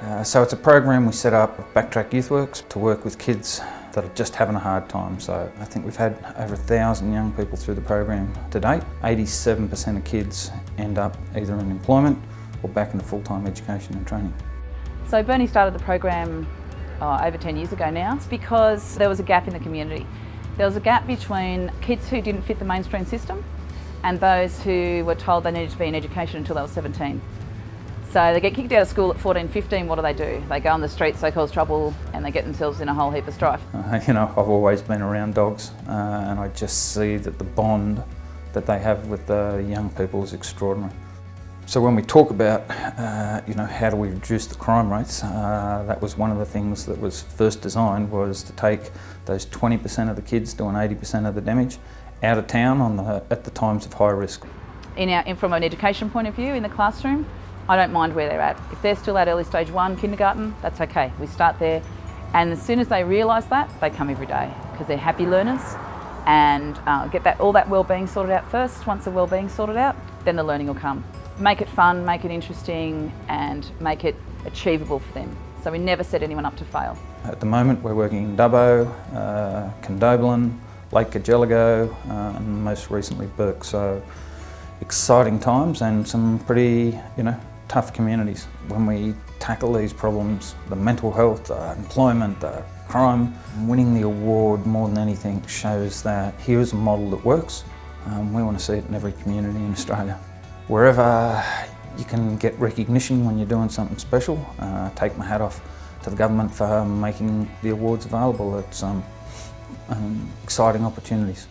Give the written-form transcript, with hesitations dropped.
So it's a program we set up at Backtrack Youthworks to work with kids that are just having a hard time. So I think we've had over 1,000 young people through the program to date. 87% of kids end up either in employment or back into full-time education and training. So Bernie started the program over 10 years ago now. It's because there was a gap in the community. There was a gap between kids who didn't fit the mainstream system and those who were told they needed to be in education until they were 17. So they get kicked out of school at 14, 15, what do? They go on the streets, they cause trouble, and they get themselves in a whole heap of strife. I've always been around dogs, and I just see that the bond that they have with the young people is extraordinary. So when we talk about, how do we reduce the crime rates, that was one of the things that was first designed, was to take those 20% of the kids doing 80% of the damage out of town at the times of high risk. From an education point of view, in the classroom, I don't mind where they're at. If they're still at early stage 1 kindergarten, that's okay. We start there, and as soon as they realise that, they come every day because they're happy learners, and get all that wellbeing sorted out first. Once the wellbeing's sorted out, then the learning will come. Make it fun, make it interesting, and make it achievable for them. So we never set anyone up to fail. At the moment, we're working in Dubbo, Condobolin, Lake Cargelligo, and most recently Burke. So exciting times and some pretty, tough communities. When we tackle these problems, the mental health, employment, crime, winning the award more than anything shows that here's a model that works. We want to see it in every community in Australia. Wherever you can get recognition when you're doing something special, take my hat off to the government for making the awards available. It's exciting opportunities.